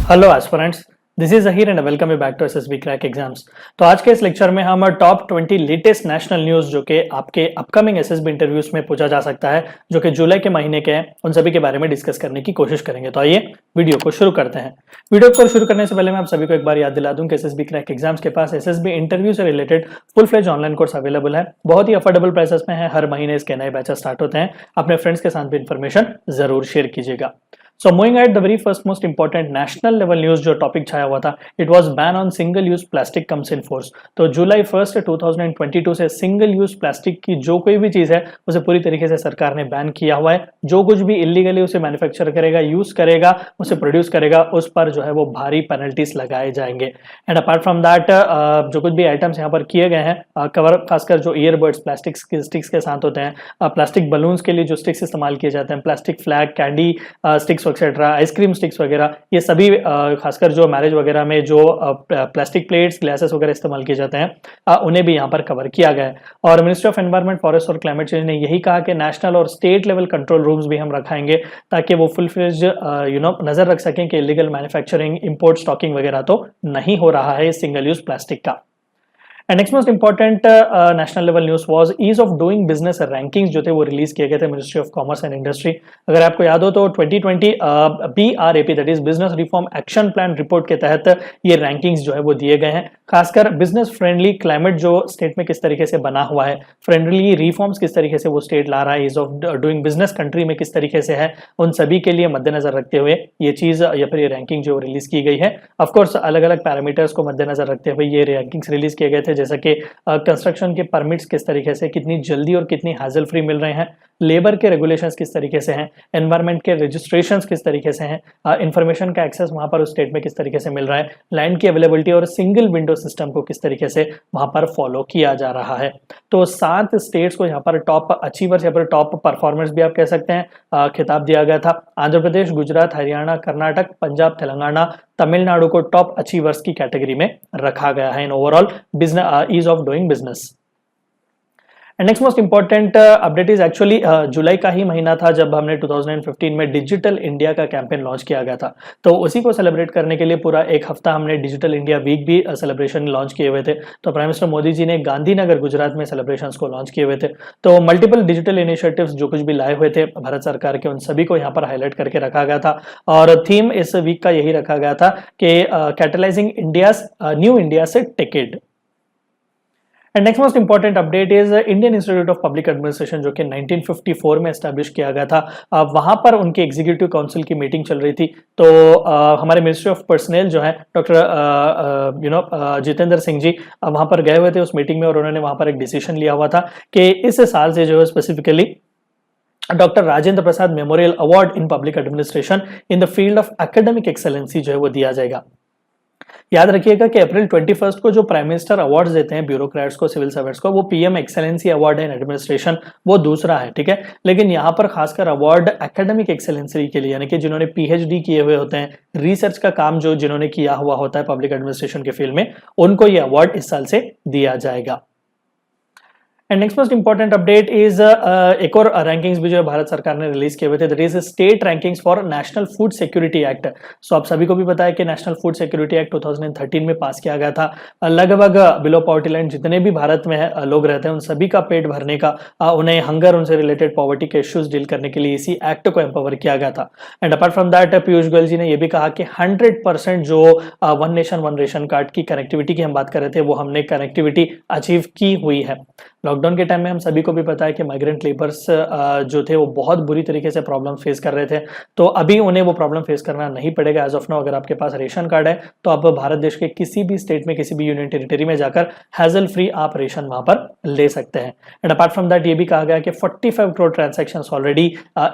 Hello aspirants, this is Zaheer and welcome you back to SSB crack exams. तो आज के इस लेक्चर में हम टॉप 20 लेटेस्ट नेशनल न्यूज़ जो कि आपके अपकमिंग एसएसबी इंटरव्यूज में पूछा जा सकता है, जो कि जुलाई के महीने के हैं, उन सभी के बारे में डिस्कस करने की कोशिश करेंगे। तो आइए वीडियो को शुरू करते हैं। वीडियो को शुरू करने से पहले मैं आप सभी को एक बार याद दिला दूं कि एसएसबी क्रैक एग्जाम्स के पास एसएसबी इंटरव्यू से related full fledge online course available है। बहुत ही अफोर्डेबल प्राइसेस में है। हर महीने इसके नए बैचेस स्टार्ट होते हैं। अपने फ्रेंड्स के साथ भी इन्फॉर्मेशन जरूर शेयर कीजिएगा। So moving ahead, the very first most important national level news जो टॉपिक छाया हुआ था, it was ban on single use plastic comes in force। तो जुलाई 1 2022 से सिंगल यूज प्लास्टिक की जो कोई भी चीज है उसे पूरी तरीके से सरकार ने बैन किया हुआ है। जो कुछ भी इलीगली उसे मैन्युफैक्चर करेगा, यूज करेगा, उसे प्रोड्यूस करेगा, उस पर जो है वो भारी पेनल्टीज लगाए जाएंगे। एंड अपार्ट फ्रॉम दैट, जो कुछ भी आइटम्स यहाँ पर किए गए हैं, कवर खासकर जो ईयरबड्स प्लास्टिक स्टिक्स के साथ होते हैं, प्लास्टिक बलून्स के लिए जो स्टिक्स इस्तेमाल किए जाते हैं, plastic flag, candy sticks etcetera, ice cream sticks वगैरह, ये सभी खासकर जो मैरिज वगैरह में जो प्लास्टिक प्लेट्स, ग्लासेस वगैरह इस्तेमाल किए जाते हैं, उन्हें भी यहाँ पर कवर किया गया है। और मिनिस्ट्री ऑफ एनवायरमेंट, फॉरेस्ट और क्लाइमेट चेंज ने यही कहा कि नेशनल और स्टेट लेवल कंट्रोल रूम्स भी हम रखाएंगे ताकि वो फुल फ्लेज नजर रख सकें कि इलीगल मैन्युफैक्चरिंग, इंपोर्ट, स्टॉकिंग वगैरह तो नहीं हो रहा है सिंगल यूज प्लास्टिक का। And next most important national level news was ease of doing business rankings जो थे वो रिलीज किए गए थे ministry of commerce and industry. अगर आपको याद हो तो 2020 BRAP that is business reform action plan report के तहत ये रैंकिंग्स जो है वो दिए गए हैं। खासकर बिजनेस फ्रेंडली क्लाइमेट जो स्टेट में किस तरीके से बना हुआ है, फ्रेंडली रिफॉर्म्स किस तरीके से वो स्टेट ला रहा है, ease of doing business country में किस तरीके से है, उन सभी के लिए मद्देनजर रखते हुए ये चीज या फिर ये रैंकिंग जो रिलीज की गई है। ऑफकोर्स अलग अलग पैरामीटर्स को मद्देनजर रखते हुए ये रैंकिंग्स रिलीज किए गए थे, जैसा कि कंस्ट्रक्शन के परमिट्स किस तरीके से, कितनी जल्दी और कितनी हाजिल फ्री मिल रहे हैं, लेबर के रेगुलेशंस किस तरीके से हैं, एनवायरमेंट के रजिस्ट्रेशंस किस तरीके से हैं, इंफॉर्मेशन का एक्सेस वहां पर उस स्टेट में किस तरीके से मिल रहा है, लैंड की अवेलेबिलिटी और सिंगल विंडो सिस्टम को किस तरीके से वहां पर फॉलो किया जा रहा है। तो 7 स्टेट्स को यहाँ पर टॉप अचीवर्स या फिर टॉप परफॉर्मर्स भी आप कह सकते हैं खिताब दिया गया था। आंध्र प्रदेश, गुजरात, हरियाणा, कर्नाटक, पंजाब, तेलंगाना, तमिलनाडु को टॉप अचीवर्स की कैटेगरी में रखा गया है in overall business ease of doing business. And next most important update is actually जुलाई का ही महीना था जब हमने 2015 में डिजिटल इंडिया का कैंपेन लॉन्च किया गया था। तो उसी को सेलिब्रेट करने के लिए पूरा एक हफ्ता हमने डिजिटल इंडिया वीक भी सेलिब्रेशन लॉन्च किए हुए थे। तो प्राइम मिनिस्टर मोदी जी ने गांधीनगर गुजरात में सेलिब्रेशंस को लॉन्च किए हुए थे। तो मल्टीपल डिजिटल इनिशिएटिव्स जो कुछ भी लाए हुए थे भारत सरकार के, उन सभी को यहाँ पर हाईलाइट करके रखा गया था। और थीम इस वीक का यही रखा गया था कि कैटलाइजिंग इंडिया न्यू इंडिया से ticket. And next most important update is Indian institute of public administration जो कि 1954 में एस्टैब्लिश किया गया था। वहां पर उनकी एग्जीक्यूटिव काउंसिल की मीटिंग चल रही थी। तो हमारे मिनिस्ट्री ऑफ पर्सनल जो है डॉक्टर जितेंद्र सिंह जी वहां पर गए हुए थे उस मीटिंग में, और उन्होंने वहां पर एक डिसीजन लिया हुआ था कि इस साल से जो है specifically doctor Rajendra Prasad memorial award in public administration in the field of academic excellency जो है वो दिया जाएगा। याद रखिएगा कि अप्रैल 21 को जो प्राइम मिनिस्टर अवार्ड्स देते हैं ब्यूरोक्रेट्स को, सिविल सर्वेंट्स को, वो PM excellency award in administration, वो दूसरा है, ठीक है। लेकिन यहाँ पर खासकर अवार्ड एकेडमिक एक्सेलेंसी के लिए, यानी कि जिन्होंने पीएचडी किए हुए होते हैं, रिसर्च का काम जो जिन्होंने किया हुआ होता है पब्लिक एडमिनिस्ट्रेशन के फील्ड में, उनको ये अवार्ड इस साल से दिया जाएगा। And next most important update is एक और रैंकिंग्स भी जो है भारत सरकार ने रिलीज किए हुए थे, that is state rankings for national food security act. So आप सभी को भी पता है कि नेशनल फूड सिक्योरिटी एक्ट 2013 में पास किया गया था। लगभग बिलो पॉवर्टी लाइन जितने भी भारत में लोग रहते हैं उन सभी का पेट भरने का, उन्हें हंगर, उनसे रिलेटेड पॉवर्टी के इश्यूज डील करने के लिए इसी एक्ट को एम्पावर किया गया था। And apart from that Piyush Goyal ji ने यह भी कहा कि 100% जो one nation one ration card की कनेक्टिविटी की हम बात कर रहे थे, वो हमने कनेक्टिविटी अचीव की हुई है। लॉकडाउन के टाइम में हम सभी को भी पता है कि माइग्रेंट लेबर्स जो थे वो बहुत बुरी तरीके से प्रॉब्लम फेस कर रहे थे। तो अभी उन्हें वो प्रॉब्लम फेस करना नहीं पड़ेगा एज ऑफ नाउ। अगर आपके पास रेशन कार्ड है तो आप भारत देश के किसी भी स्टेट में, किसी भी यूनियन टेरिटरी में जाकर हैजल फ्री आप रेशन वहां पर ले सकते हैं। एंड अपार्ट फ्रॉम दैट ये भी कहा गया कि 45 करोड़ ट्रांसैक्शंस ऑलरेडी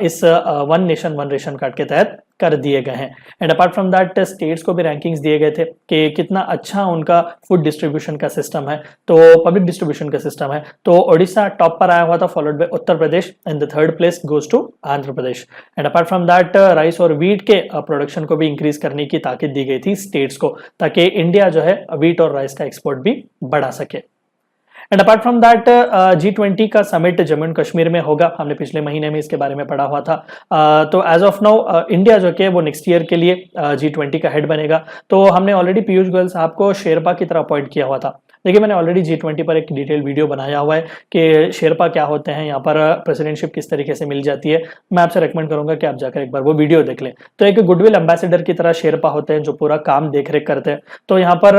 इस one nation one ration card के तहत कर दिए गए हैं। And apart from that states को भी रैंकिंग्स दिए गए थे कि कितना अच्छा उनका फूड डिस्ट्रीब्यूशन का सिस्टम है, तो पब्लिक डिस्ट्रीब्यूशन का सिस्टम है। तो ओडिशा टॉप पर आया हुआ था, followed by Uttar Pradesh, and the third place goes to Andhra Pradesh. And apart from that rice और वीट के प्रोडक्शन को भी इंक्रीज करने की ताकीद दी गई थी स्टेट्स को, ताकि इंडिया जो है वीट और राइस का एक्सपोर्ट भी बढ़ा सके। And apart from that G20 का समिट जम्मू एंड कश्मीर में होगा, हमने पिछले महीने में इसके बारे में पढ़ा हुआ था। तो एज ऑफ नाउ इंडिया जो कि वो नेक्स्ट ईयर के लिए G20 का हेड बनेगा। तो हमने ऑलरेडी पीयूष गोयल साहब को शेरपा की तरह अपॉइंट किया हुआ था। देखिए मैंने ऑलरेडी G20 पर एक डिटेल वीडियो बनाया हुआ है कि शेरपा क्या होते हैं, यहाँ पर प्रेसिडेंटशिप किस तरीके से मिल जाती है। मैं आपसे रेकमेंड करूंगा कि आप जाकर एक बार वो वीडियो देख लें। तो एक गुडविल एम्बेसडर की तरह शेरपा होते हैं जो पूरा काम देख रेख करते हैं। तो यहाँ पर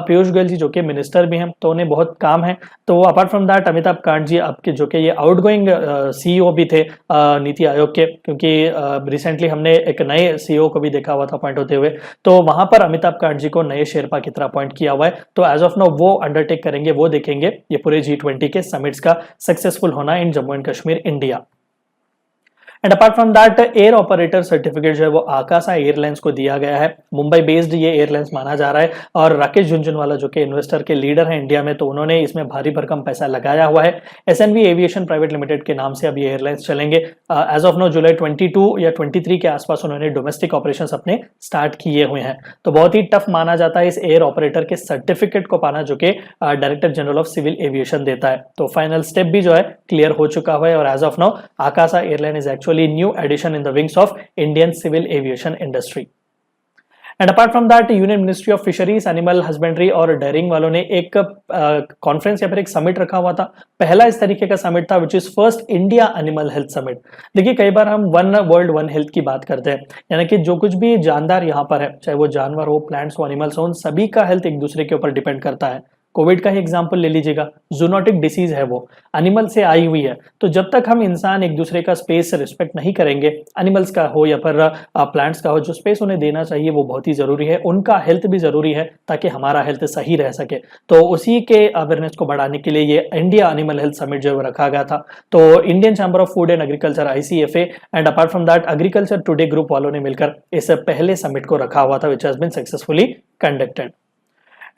पीयूष गोयल जी जो कि मिनिस्टर भी हैं, तो उन्हें बहुत काम है। तो apart from that Amitabh Kant ji आपके जो कि ये आउटगोइंग CEO भी थे नीति आयोग के, क्योंकि रिसेंटली हमने एक नए CEO को भी देखा हुआ था अपॉइंट होते हुए। तो वहां पर अमिताभ कांत जी को नए शेरपा की तरह अपॉइंट किया हुआ है। तो एज ऑफ नाउ वो अंडरटेक करेंगे, वो देखेंगे ये पूरे G20 के समिट्स का सक्सेसफुल होना in Jammu and Kashmir India. And apart from that air operator certificate जो है वो आकाशा एयरलाइंस को दिया गया है। मुंबई बेस्ड ये एयरलाइंस माना जा रहा है और राकेश झुनझुनवाला जो कि इन्वेस्टर के लीडर हैं इंडिया में, तो उन्होंने इसमें भारी भरकम पैसा लगाया हुआ है। SNV एविएशन प्राइवेट लिमिटेड के नाम से अब ये एयरलाइंस चलेंगे। एज ऑफ नो जुलाई 22 या 23 के आसपास उन्होंने डोमेस्टिक ऑपरेशन अपने स्टार्ट किए हुए हैं। तो बहुत ही टफ माना जाता है इस एयर ऑपरेटर के सर्टिफिकेट को पाना जो कि director general of civil aviation देता है। तो फाइनल स्टेप भी जो है क्लियर हो चुका हुआ है और as of now Akasa airline is actually new addition in the wings of Indian civil aviation industry. And apart from that union ministry of fisheries, animal husbandry और डेयरिंग वालों ने एक कॉन्फ्रेंस या फिर एक समिट रखा हुआ था। पहला इस तरीके का समिट था which is first India animal health summit. देखिए कई बार हम वन वर्ल्ड वन हेल्थ की बात करते हैं, यानी कि जो कुछ भी जानदार यहाँ पर है, चाहे वो जानवर हो, प्लांट्स हो, एनिमल्स हो, उन सभी का हेल्थ एक दूसरे के ऊपर डिपेंड करता है। कोविड का ही एग्जाम्पल ले लीजिएगा, जूनोटिक डिसीज है, वो एनिमल से आई हुई है। तो जब तक हम इंसान एक दूसरे का स्पेस रिस्पेक्ट नहीं करेंगे, एनिमल्स का हो या फिर प्लांट्स का हो, जो स्पेस उन्हें देना चाहिए वो बहुत ही जरूरी है। उनका हेल्थ भी जरूरी है ताकि हमारा हेल्थ सही रह सके। तो उसी के अवेयरनेस को बढ़ाने के लिए ये इंडिया एनिमल हेल्थ समिट जो रखा गया था। तो Indian chamber of food and agriculture ICFA and apart from that agriculture today group वालों ने मिलकर इस पहले समिट को रखा हुआ था which has been successfully conducted.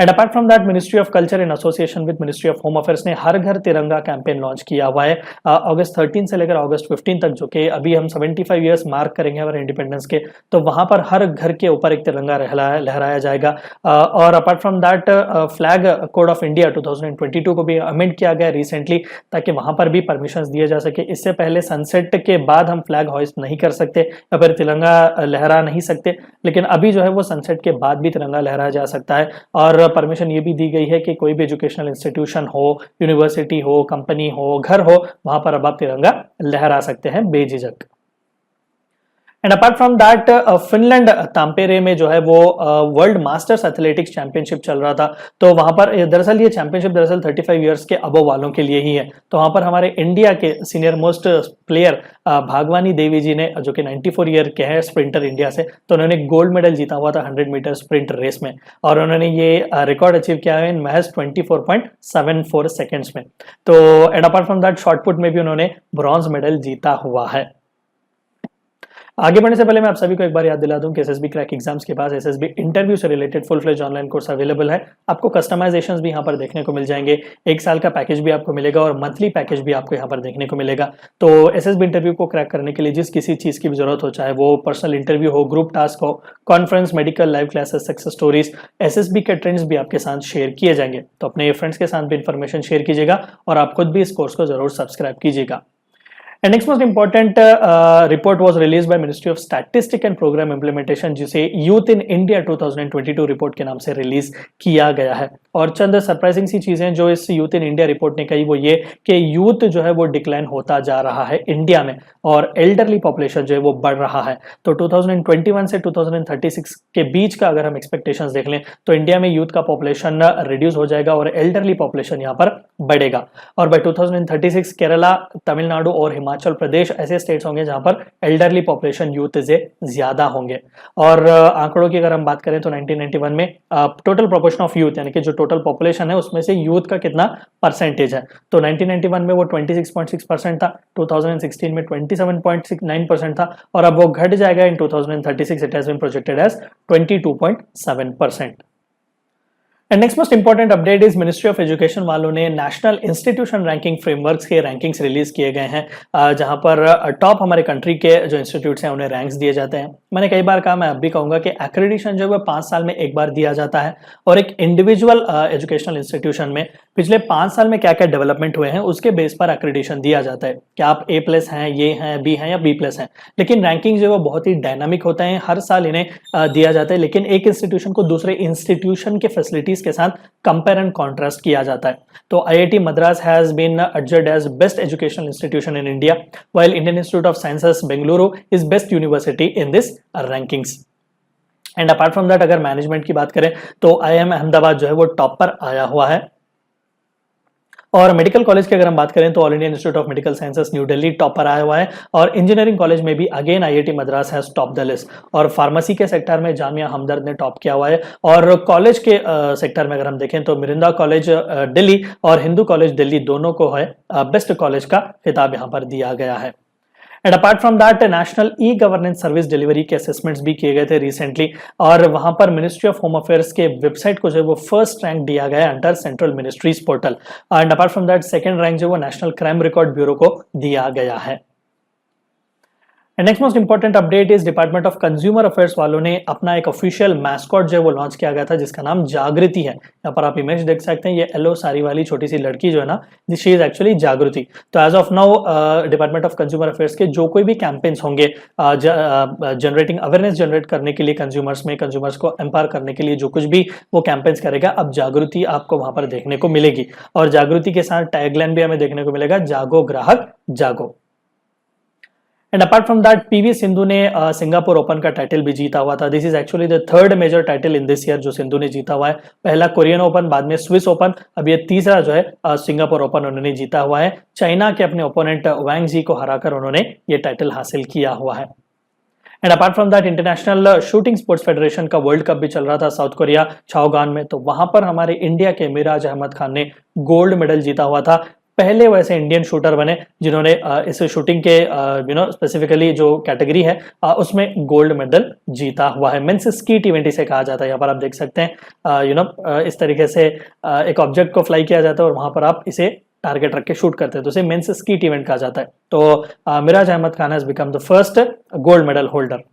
And apart from that ministry of culture in association with ministry of home affairs ने हर घर तिरंगा कैंपेन लॉन्च किया हुआ है अगस्त 13 से लेकर अगस्त 15 तक, जो कि अभी हम 75 ईयर्स मार्क करेंगे हमारे इंडिपेंडेंस के। तो वहां पर हर घर के ऊपर एक तिरंगा लहराया जाएगा। और apart from that flag code of India 2022 को भी अमेंड किया गया रिसेंटली, ताकि वहां पर भी परमिशन दिए जा सके। इससे पहले सनसेट के बाद हम फ्लैग हॉइस्ट नहीं कर सकते या फिर तिरंगा लहरा नहीं सकते, लेकिन अभी जो है वो सनसेट के बाद भी तिरंगा लहराया जा सकता है। और परमिशन ये भी दी गई है कि कोई भी एजुकेशनल इंस्टीट्यूशन हो, यूनिवर्सिटी हो, कंपनी हो, घर हो, वहां पर अब आप तिरंगा लहरा सकते हैं बेझिझक। And apart from that Finland Tampere में जो है वो वर्ल्ड मास्टर्स एथलेटिक्स चैंपियनशिप चल रहा था। तो वहां पर दरअसल ये चैंपियनशिप दरअसल 35 इयर्स के अबव वालों के लिए ही है। तो वहां पर हमारे इंडिया के सीनियर मोस्ट प्लेयर भागवानी देवी जी ने, जो कि 94 ईयर के हैं स्प्रिंटर इंडिया से, तो उन्होंने गोल्ड मेडल जीता हुआ था 100 मीटर स्प्रिंट रेस में और उन्होंने ये रिकॉर्ड अचीव किया है इन महज 24.74 सेकेंड्स में। तो and apart from that shot put में भी उन्होंने ब्रॉन्ज मेडल जीता हुआ है। आगे बढ़ने से पहले मैं आप सभी को एक बार याद दिला दूं कि SSB क्रैक एग्जाम्स के पास SSB इंटरव्यू से related full fledge online course available है। आपको कस्टमाइजेशंस भी यहाँ पर देखने को मिल जाएंगे, 1 साल का पैकेज भी आपको मिलेगा और मंथली पैकेज भी आपको यहाँ पर देखने को मिलेगा। तो SSB इंटरव्यू को क्रैक करने के लिए जिस किसी चीज की भी जरूरत हो, चाहे वो पर्सनल इंटरव्यू हो, ग्रुप टास्क हो, conference, medical, live classes, success stories, SSB के ट्रेंड्स भी आपके साथ शेयर किए जाएंगे। तो अपने फ्रेंड्स के साथ भी इन्फॉर्मेशन शेयर कीजिएगा और आप खुद भी इस कोर्स को जरूर सब्सक्राइब कीजिएगा। And next most important report was released by Ministry of Statistics and Program Implementation, जिसे यूथ इन इंडिया 2022 रिपोर्ट के नाम से रिलीज किया गया है। और चंद सरप्राइजिंग सी चीजें जो इस यूथ इन इंडिया रिपोर्ट ने कही वो ये कि यूथ जो है वो डिक्लाइन होता जा रहा है इंडिया में और एल्डरली पॉपुलेशन जो है वो बढ़ रहा है। तो 2021 से 2036 के बीच का अगर हम एक्सपेक्टेशंस देख लें तो इंडिया में यूथ का पॉपुलेशन रिड्यूस हो जाएगा और एल्डरली पॉपुलेशन यहाँ पर बढ़ेगा। और बाय 2036 केरला, तमिलनाडु और हिमाचल प्रदेश ऐसे स्टेट्स होंगे जहां पर एल्डरली पॉपुलेशन यूथ से ज्यादा होंगे। और आंकड़ों की अगर हम बात करें तो 1991 में टोटल प्रोपोर्शन ऑफ यूथ, यानी कि जो टोटल पॉपुलेशन है उसमें से यूथ का कितना परसेंटेज है, तो 1991 में वो 26.6% था, 2016 में 27.9% था और अब वो घट जाएगा in 2036 it has been projected as 22.7%। And next most important update is ministry of education वालों ने नेशनल इंस्टीट्यूशन रैंकिंग फ्रेमवर्क्स के रैंकिंग्स रिलीज किए गए हैं, जहां पर टॉप हमारे कंट्री के जो इंस्टीट्यूट्स हैं उन्हें रैंक्स दिए जाते हैं। मैंने कई बार कहा, मैं अब भी कहूंगा कि एक्रेडिशन जो है 5 साल में एक बार दिया जाता है और एक इंडिविजुअल एजुकेशनल इंस्टीट्यूशन में पिछले 5 साल में क्या क्या डेवलपमेंट हुए हैं उसके बेस पर एक्रेडिशन दिया जाता है कि आप A+ हैं, ये हैं, B हैं या B+ हैं। लेकिन रैंकिंग जो है वो बहुत ही डायनामिक होता है, हर साल इन्हें दिया जाता है, लेकिन एक इंस्टीट्यूशन को दूसरे इंस्टीट्यूशन के फैसिलिटीज के साथ कंपेयर एंड कॉन्ट्रास्ट किया जाता है। तो IIT Madras has been adjudged as best educational institution in India, while Indian institute of sciences Bengaluru is best university in this rankings. And apart from that अगर मैनेजमेंट की बात करें तो IIM अहमदाबाद जो है वो टॉप पर आया हुआ है। और मेडिकल कॉलेज की अगर हम बात करें तो all India institute of medical sciences new Delhi top पर आया हुआ है। और इंजीनियरिंग कॉलेज में भी again IIT Madras has top the list. और फार्मेसी के सेक्टर में जामिया हमदर्द ने टॉप किया हुआ है। और कॉलेज के सेक्टर में अगर हम देखें तो मिरिंदा कॉलेज दिल्ली और हिंदू कॉलेज दिल्ली दोनों को है बेस्ट कॉलेज का खिताब यहाँ पर दिया गया है। And apart from that national e governance service delivery के असेसमेंट्स भी किए गए थे रिसेंटली, और वहां पर मिनिस्ट्री ऑफ होम अफेयर्स के वेबसाइट को जो है वो फर्स्ट रैंक दिया गया है under central ministries portal. And apart from that second rank जो वो नेशनल क्राइम रिकॉर्ड ब्यूरो को दिया गया है। And next most important update is department of consumer affairs वालों ने अपना एक ऑफिशियल मैस्कॉट जो है वो लॉन्च किया गया था जिसका नाम जागृति है। यहाँ पर आप इमेज देख सकते हैं, ये येलो साड़ी वाली छोटी सी लड़की जो है ना, शी इज एक्चुअली जागृति। तो as of now department of consumer affairs के जो कोई भी कैंपेन्स होंगे जनरेटिंग अवेयरनेस जनरेट करने के लिए कंज्यूमर्स में, कंज्यूमर्स को एम्पावर करने के लिए जो कुछ भी वो कैंपेन्स करेगा, अब जागृति आपको वहां पर देखने को मिलेगी। और जागृति के साथ टैगलाइन भी हमें देखने को मिलेगा, जागो ग्राहक जागो। And apart from that PV Sindhu ने सिंगापुर ओपन का टाइटल भी जीता हुआ था। This is actually the third major title in this year जो सिंधु ने जीता हुआ है। पहला कोरियन ओपन, बाद में स्विस ओपन, अब ये तीसरा जो है सिंगापुर ओपन उन्होंने जीता हुआ है। चाइना के अपने ओपोनेंट वांग जी को हराकर उन्होंने ये टाइटल हासिल किया हुआ है। And apart from that international shooting sports federation का वर्ल्ड कप भी चल रहा था साउथ कोरिया छाओगान में, तो वहां पर हमारे इंडिया के मिराज अहमद खान ने गोल्ड मेडल जीता हुआ था। पहले वैसे इंडियन शूटर बने जिन्होंने इस शूटिंग के स्पेसिफिकली जो कैटेगरी है उसमें गोल्ड मेडल जीता हुआ है। मेंस स्कीट इवेंट इसे कहा जाता है। यहाँ पर आप देख सकते हैं इस तरीके से एक ऑब्जेक्ट को फ्लाई किया जाता है और वहां पर आप इसे टारगेट रख के शूट करते हैं, तो इसे मेंस स्कीट इवेंट कहा जाता है। तो Miraj Ahmad Khan has become the first gold medal holder.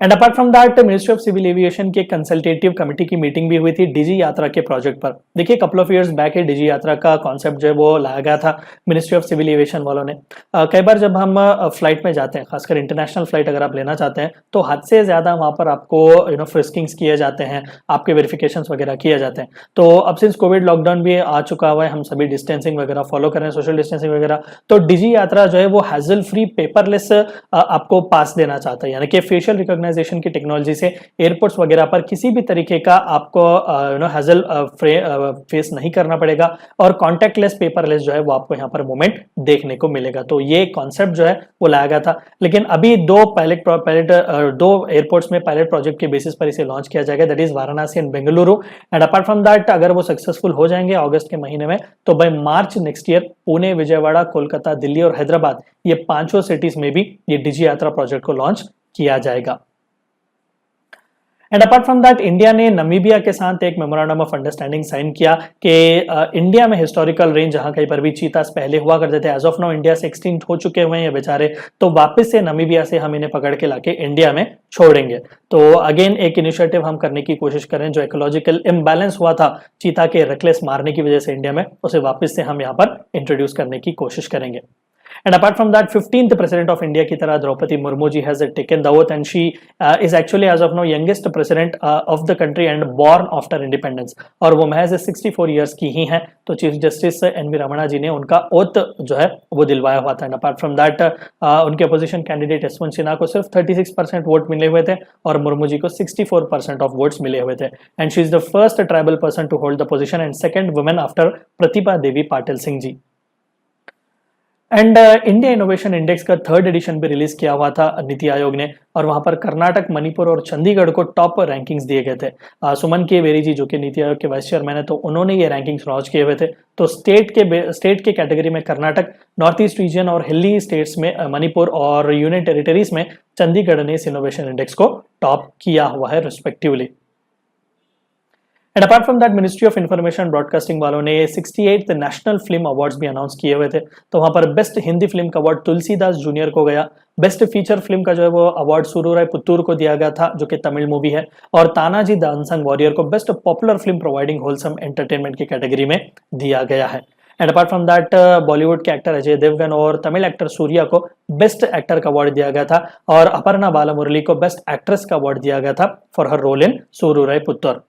And apart from that ministry of civil aviation की कंसल्टेटिव कमेटी की मीटिंग भी हुई थी डिजी यात्रा के प्रोजेक्ट पर। देखिए couple of years back Digi Yatra का कॉन्सेप्ट जो है वो लाया गया था मिनिस्ट्री ऑफ सिविल एविएशन वालों ने। कई बार जब हम फ्लाइट में जाते हैं, खासकर इंटरनेशनल फ्लाइट अगर आप लेना चाहते हैं, तो हद से ज्यादा वहां पर आपको फ्रिस्किंग्स किए जाते हैं, आपके वेरिफिकेशन वगैरह किए जाते हैं। तो अब सिंस कोविड लॉकडाउन भी आ चुका हुआ है, हम सभी डिस्टेंसिंग वगैरह फॉलो कर रहे हैं, सोशल डिस्टेंसिंग वगैरह, तो डिजी यात्रा जो है वो हैजल फ्री पेपरलेस आपको पास देना चाहता है, यानी कि फेशियल रिकॉग्नाइजेशन की टेक्नोलॉजी से एयरपोर्ट्स वगैरह पर किसी भी तरीके का आपको हैजल फेस नहीं करना पड़ेगा और कॉन्टैक्टलेस पेपरलेस जो है वो आपको यहाँ पर मूवमेंट देखने को मिलेगा। तो ये कॉन्सेप्ट जो है वो लाया गया था, लेकिन अभी दो एयरपोर्ट्स में पायलट प्रोजेक्ट के बेसिस पर इसे लॉन्च किया जाएगा, that is Varanasi and Bengaluru. And apart from that अगर वो सक्सेसफुल हो जाएंगे अगस्त के महीने में, तो by March next year Pune, Vijayawada, Kolkata, Delhi और हैदराबाद, ये 5 सिटीज में भी ये डिजी यात्रा प्रोजेक्ट को लॉन्च किया जाएगा। And apart from that India ने नमीबिया के साथ एक मेमोरेंडम ऑफ अंडरस्टैंडिंग साइन किया कि इंडिया में हिस्टोरिकल रेंज जहां कहीं पर भी चीतास पहले हुआ करते थे, एज ऑफ नाउ इंडिया से एक्सटिंक्ट हो चुके हुए हैं ये बेचारे, तो वापस से नमीबिया से हम इन्हें पकड़ के लाके इंडिया में छोड़ेंगे। तो अगेन एक इनिशिएटिव हम करने की कोशिश करें, जो इकोलॉजिकल इम्बैलेंस हुआ था चीता के रेकलेस मारने की वजह से इंडिया में, उसे वापस से हम यहाँ पर इंट्रोड्यूस करने की कोशिश करेंगे। And apart from that, 15th president of India की तरह Draupadi Murmu ji has taken the oath and she is actually as of now youngest president of the country and born after independence, और वो महज 64 years की ही हैं। तो चीफ जस्टिस NV रमणा जी ने उनका ओथ जो है वो दिलवाया हुआ था। एंड अपार्ट फ्रॉम दैट उनके अपोजिशन कैंडिडेट यशवंत सिन्हा को सिर्फ 36% वोट मिले हुए थे और मुर्मू जी को 64% ऑफ वोट्स मिले हुए थे। And she is the first tribal person to hold the position and second women after Pratibha Devi Patil Singh ji. And India innovation index का 3rd एडिशन भी रिलीज किया हुआ था नीति आयोग ने, और वहां पर कर्नाटक, मणिपुर और चंडीगढ़ को टॉप रैंकिंग्स दिए गए थे। सुमन के वेरी जी जो कि नीति आयोग के वाइस चेयरमैन है, तो उन्होंने ये रैंकिंग्स लॉन्च किए हुए थे। तो स्टेट के कैटेगरी में कर्नाटक, नॉर्थ ईस्ट रीजन और हिली स्टेट्स में मणिपुर और यूनियन टेरिटरीज में चंडीगढ़ ने इस इनोवेशन इंडेक्स को टॉप किया हुआ है respectively. And apart from that ministry of information broadcasting वालों ने 68th नेशनल फिल्म अवार्ड्स भी अनाउंस किए हुए थे। तो वहां पर बेस्ट हिंदी फिल्म का अवार्ड तुलसीदास जूनियर को गया। बेस्ट फीचर फिल्म का जो है वो अवार्ड सुरुराय पुत्तूर को दिया गया था, जो कि तमिल मूवी है। और तानाजी द अनसंग वॉरियर को best popular film providing wholesome entertainment की कैटेगरी में दिया गया है। And apart from that Bollywood के एक्टर अजय देवगन और तमिल एक्टर सूर्या को बेस्ट एक्टर का अवार्ड दिया गया था, और अपर्णा बालामुरली को बेस्ट एक्ट्रेस का अवार्ड दिया गया था for her role in Soorarai Pottru.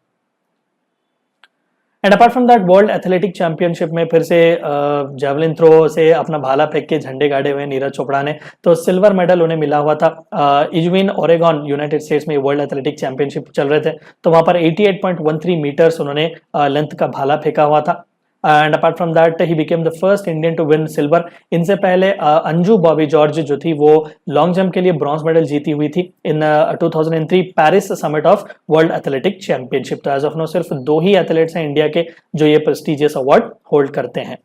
And apart from that world athletic championship में फिर से जेवलिन थ्रो से अपना भाला फेंक के झंडे गाड़े हुए नीरज चोपड़ा ने, तो सिल्वर मेडल उन्हें मिला हुआ था। इजविन ओरेगॉन यूनाइटेड स्टेट्स में वर्ल्ड एथलेटिक चैंपियनशिप चल रहे थे, तो वहां पर 88.13 मीटर्स उन्होंने लेंथ का भाला फेंका हुआ था। And apart from that he became the first Indian to win silver. इनसे पहले अंजू बॉबी जॉर्ज जो थी वो लॉन्ग जंप के लिए ब्रॉन्ज मेडल जीती हुई थी इन 2003 Paris summit of world athletic championship. तो एज ऑफ नो सिर्फ 2 ही एथलीट्स हैं इंडिया के जो ये प्रेस्टिजियस अवार्ड होल्ड करते हैं।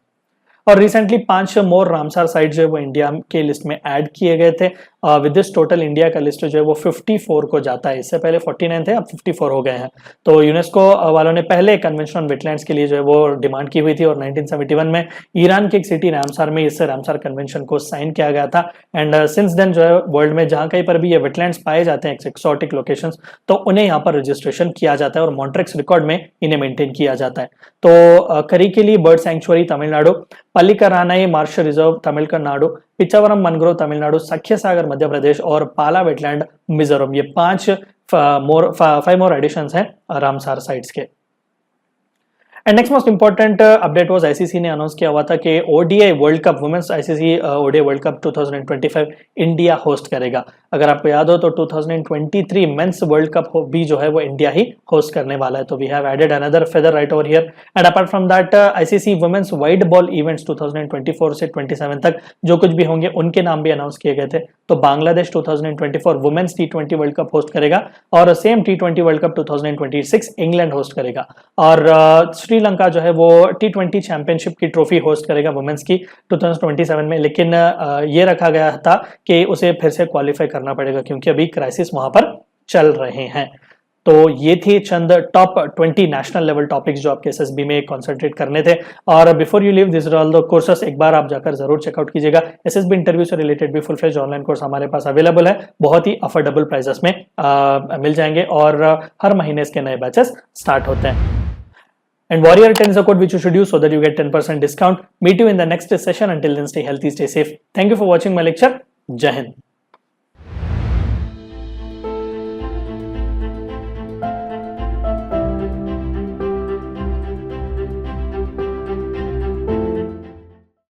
और रिसेंटली 5 मोर रामसार साइट जो है वो इंडिया के लिस्ट में ऐड किए गए थे। विद दिस टोटल इंडिया का लिस्ट जो है वो 54 को जाता है। इससे पहले 49 थे, अब 54 हो गए हैं। तो यूनेस्को वालों ने पहले कन्वेंशन ऑन वेटलैंड्स के लिए जो है वो डिमांड की हुई थी, और 1971 में ईरान की एक सिटी रामसार में इस रामसार कन्वेंशन को साइन किया गया था। एंड सिंस देन जो है वर्ल्ड में जहां कहीं पर भी ये वेटलैंड्स पाए जाते हैं एक्सोटिक लोकेशंस, तो उन्हें यहाँ पर रजिस्ट्रेशन किया जाता है और मॉन्ट्रेक्स रिकॉर्ड में इन्हें मेंटेन किया जाता है। तो Karikili bird sanctuary Tamil Nadu, Pallikaranai marsh reserve Tamil Nadu, Pichavaram mangrove Tamil Nadu, Sakhya Sagar Madhya Pradesh और पाला वेटलैंड मिजोरम, ये 5 मोर एडिशंस हैं रामसार साइट्स के। And next most important update was ICC ने अनाउंस किया हुआ था कि ODI world cup women's ICC ODI world cup 2025 India host करेगा। अगर आपको याद हो तो 2023 मेंस वर्ल्ड कप भी जो है वो इंडिया ही होस्ट करने वाला है। तो we have added another feather right over here. And apart from that ICC women's white ball events 2024 से 27 तक जो कुछ भी होंगे उनके नाम भी अनाउंस किए गए थे। तो Bangladesh 2024 women's T20 world cup host करेगा, और same T20 world cup 2026 England host करेगा। और श्रीलंका जो है वो T20 चैंपियनशिप की ट्रॉफी होस्ट करेगा वुमेन्स की 2027 में, लेकिन ये रखा गया था कि उसे फिर से क्वालिफाई करना पड़ेगा क्योंकि अभी क्राइसिस वहां पर चल रहे हैं। तो ये थी चंद टॉप 20 नेशनल लेवल टॉपिक्स जो आपके एसएसबी में कंसंट्रेट करने थे। और before you leave this all the courses एक बार आप जाकर जरूर चेकआउट कीजिएगा। एसएसबी इंटरव्यू से रिलेटेड भी फुल फ्लेज ऑनलाइन कोर्स हमारे पास अवेलेबल है, बहुत ही अफोर्डेबल प्राइसेस में मिल जाएंगे, और हर महीने इसके नए बैचेस स्टार्ट होते हैं। And Warrior 10 is a code which you should use so that you get 10% discount. Meet you in the next session. Until then, stay healthy, stay safe. Thank you for watching my lecture. Jai Hind.